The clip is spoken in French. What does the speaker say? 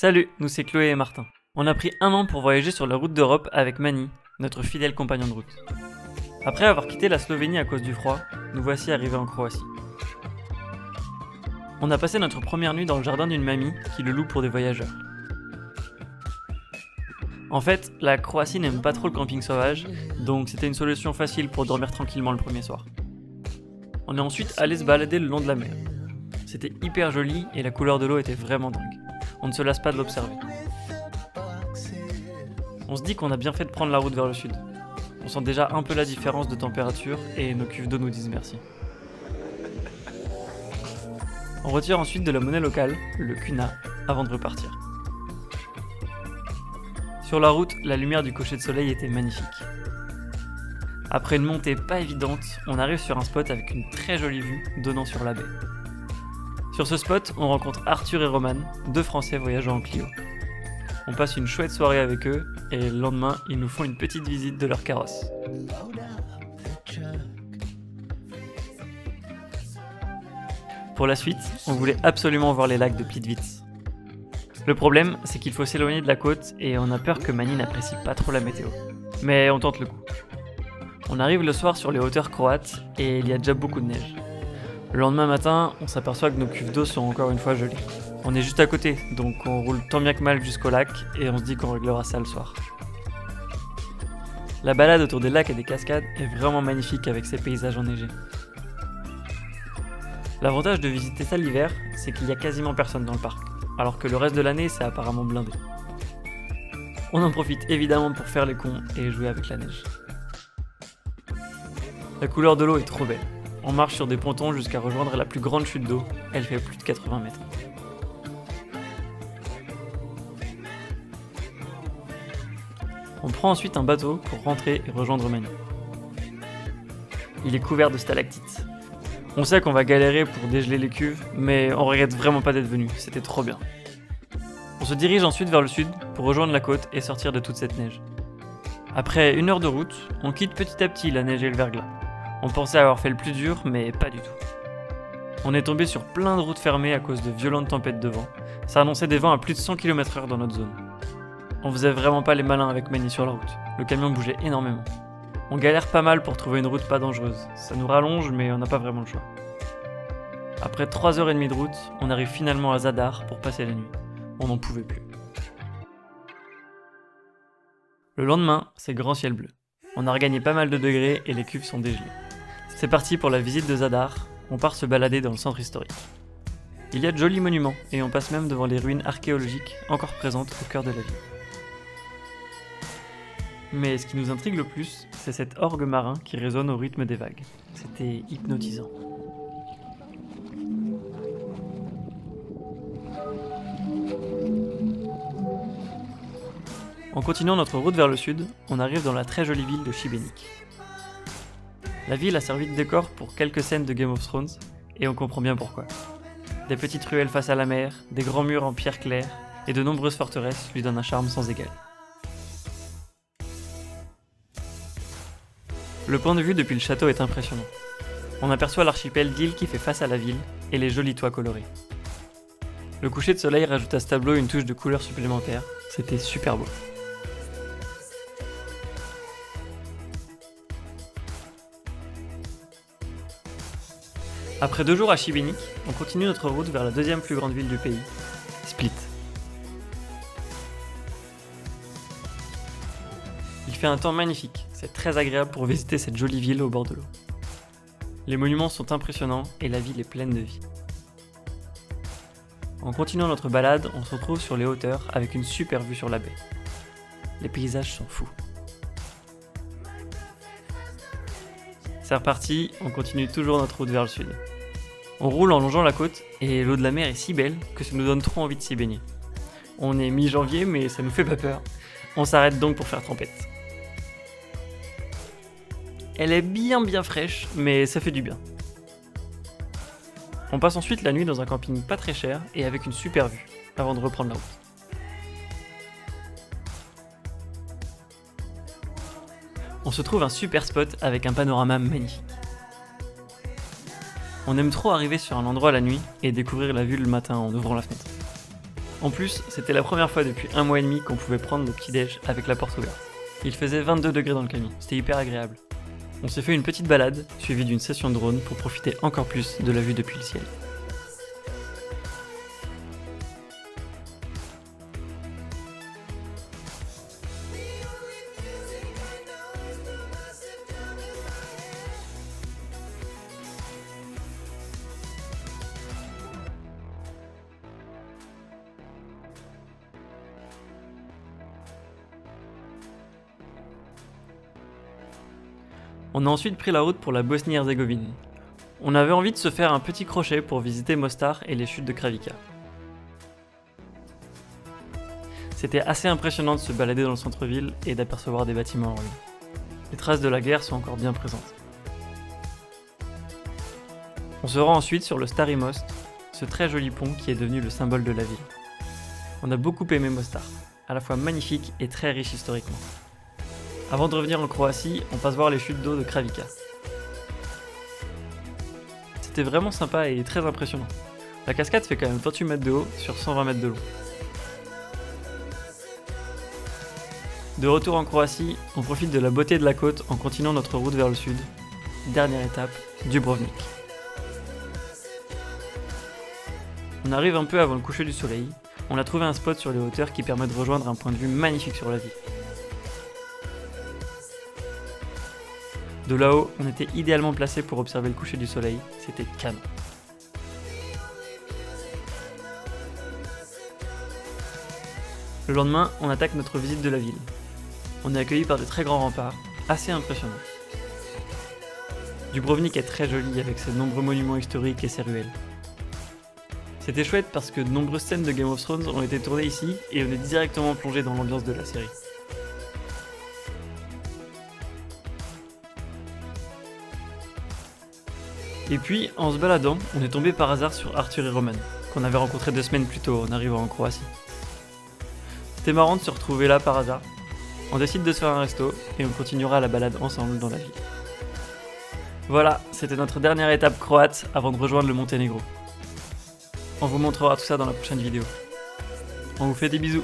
Salut, nous c'est Chloé et Martin. On a pris un an pour voyager sur la route d'Europe avec Mani, notre fidèle compagnon de route. Après avoir quitté la Slovénie à cause du froid, nous voici arrivés en Croatie. On a passé notre première nuit dans le jardin d'une mamie qui le loue pour des voyageurs. En fait, la Croatie n'aime pas trop le camping sauvage, donc c'était une solution facile pour dormir tranquillement le premier soir. On est ensuite allé se balader le long de la mer. C'était hyper joli et la couleur de l'eau était vraiment dingue. On ne se lasse pas de l'observer. On se dit qu'on a bien fait de prendre la route vers le sud. On sent déjà un peu la différence de température et nos cuves d'eau nous disent merci. On retire ensuite de la monnaie locale, le kuna, avant de repartir. Sur la route, la lumière du coucher de soleil était magnifique. Après une montée pas évidente, on arrive sur un spot avec une très jolie vue donnant sur la baie. Sur ce spot, on rencontre Arthur et Roman, deux Français voyageant en Clio. On passe une chouette soirée avec eux et le lendemain, ils nous font une petite visite de leur carrosse. Pour la suite, on voulait absolument voir les lacs de Plitvice. Le problème, c'est qu'il faut s'éloigner de la côte et on a peur que Mani n'apprécie pas trop la météo. Mais on tente le coup. On arrive le soir sur les hauteurs croates et il y a déjà beaucoup de neige. Le lendemain matin, on s'aperçoit que nos cuves d'eau sont encore une fois gelées. On est juste à côté, donc on roule tant bien que mal jusqu'au lac et on se dit qu'on réglera ça le soir. La balade autour des lacs et des cascades est vraiment magnifique avec ces paysages enneigés. L'avantage de visiter ça l'hiver, c'est qu'il y a quasiment personne dans le parc, alors que le reste de l'année c'est apparemment blindé. On en profite évidemment pour faire les cons et jouer avec la neige. La couleur de l'eau est trop belle. On marche sur des pontons jusqu'à rejoindre la plus grande chute d'eau, elle fait plus de 80 mètres. On prend ensuite un bateau pour rentrer et rejoindre Mani. Il est couvert de stalactites. On sait qu'on va galérer pour dégeler les cuves, mais on regrette vraiment pas d'être venu, c'était trop bien. On se dirige ensuite vers le sud pour rejoindre la côte et sortir de toute cette neige. Après 1 heure de route, on quitte petit à petit la neige et le verglas. On pensait avoir fait le plus dur, mais pas du tout. On est tombé sur plein de routes fermées à cause de violentes tempêtes de vent. Ça annonçait des vents à plus de 100 km/h dans notre zone. On faisait vraiment pas les malins avec Mani sur la route. Le camion bougeait énormément. On galère pas mal pour trouver une route pas dangereuse. Ça nous rallonge, mais on n'a pas vraiment le choix. Après 3h30 de route, on arrive finalement à Zadar pour passer la nuit. On n'en pouvait plus. Le lendemain, c'est grand ciel bleu. On a regagné pas mal de degrés et les cuves sont dégelées. C'est parti pour la visite de Zadar, on part se balader dans le centre historique. Il y a de jolis monuments et on passe même devant les ruines archéologiques encore présentes au cœur de la ville. Mais ce qui nous intrigue le plus, c'est cet orgue marin qui résonne au rythme des vagues. C'était hypnotisant. En continuant notre route vers le sud, on arrive dans la très jolie ville de Šibenik. La ville a servi de décor pour quelques scènes de Game of Thrones, et on comprend bien pourquoi. Des petites ruelles face à la mer, des grands murs en pierre claire, et de nombreuses forteresses lui donnent un charme sans égal. Le point de vue depuis le château est impressionnant. On aperçoit l'archipel d'îles qui fait face à la ville, et les jolis toits colorés. Le coucher de soleil rajoute à ce tableau une touche de couleur supplémentaire, c'était super beau. Après 2 jours à Šibenik, on continue notre route vers la deuxième plus grande ville du pays, Split. Il fait un temps magnifique, c'est très agréable pour visiter cette jolie ville au bord de l'eau. Les monuments sont impressionnants et la ville est pleine de vie. En continuant notre balade, on se retrouve sur les hauteurs avec une super vue sur la baie. Les paysages sont fous. C'est reparti, on continue toujours notre route vers le sud. On roule en longeant la côte et l'eau de la mer est si belle que ça nous donne trop envie de s'y baigner. On est mi-janvier mais ça nous fait pas peur. On s'arrête donc pour faire trempette. Elle est bien fraîche mais ça fait du bien. On passe ensuite la nuit dans un camping pas très cher et avec une super vue avant de reprendre la route. On se trouve un super spot avec un panorama magnifique. On aime trop arriver sur un endroit la nuit et découvrir la vue le matin en ouvrant la fenêtre. En plus, c'était la première fois depuis 1 mois et demi qu'on pouvait prendre le petit-déj avec la porte ouverte. Il faisait 22 degrés dans le camion, c'était hyper agréable. On s'est fait une petite balade, suivie d'une session de drone pour profiter encore plus de la vue depuis le ciel. On a ensuite pris la route pour la Bosnie-Herzégovine. On avait envie de se faire un petit crochet pour visiter Mostar et les chutes de Kravica. C'était assez impressionnant de se balader dans le centre-ville et d'apercevoir des bâtiments en ruine. Les traces de la guerre sont encore bien présentes. On se rend ensuite sur le Stari Most, ce très joli pont qui est devenu le symbole de la ville. On a beaucoup aimé Mostar, à la fois magnifique et très riche historiquement. Avant de revenir en Croatie, on passe voir les chutes d'eau de Kravica. C'était vraiment sympa et très impressionnant. La cascade fait quand même 28 mètres de haut sur 120 mètres de long. De retour en Croatie, on profite de la beauté de la côte en continuant notre route vers le sud. Dernière étape, Dubrovnik. On arrive un peu avant le coucher du soleil. On a trouvé un spot sur les hauteurs qui permet de rejoindre un point de vue magnifique sur la ville. De là-haut, on était idéalement placé pour observer le coucher du soleil, c'était canon. Le lendemain, on attaque notre visite de la ville. On est accueilli par de très grands remparts, assez impressionnants. Dubrovnik est très joli avec ses nombreux monuments historiques et ses ruelles. C'était chouette parce que de nombreuses scènes de Game of Thrones ont été tournées ici et on est directement plongé dans l'ambiance de la série. Et puis, en se baladant, on est tombé par hasard sur Arthur et Roman, qu'on avait rencontrés 2 semaines plus tôt en arrivant en Croatie. C'était marrant de se retrouver là par hasard. On décide de se faire un resto et on continuera la balade ensemble dans la ville. Voilà, c'était notre dernière étape croate avant de rejoindre le Monténégro. On vous montrera tout ça dans la prochaine vidéo. On vous fait des bisous.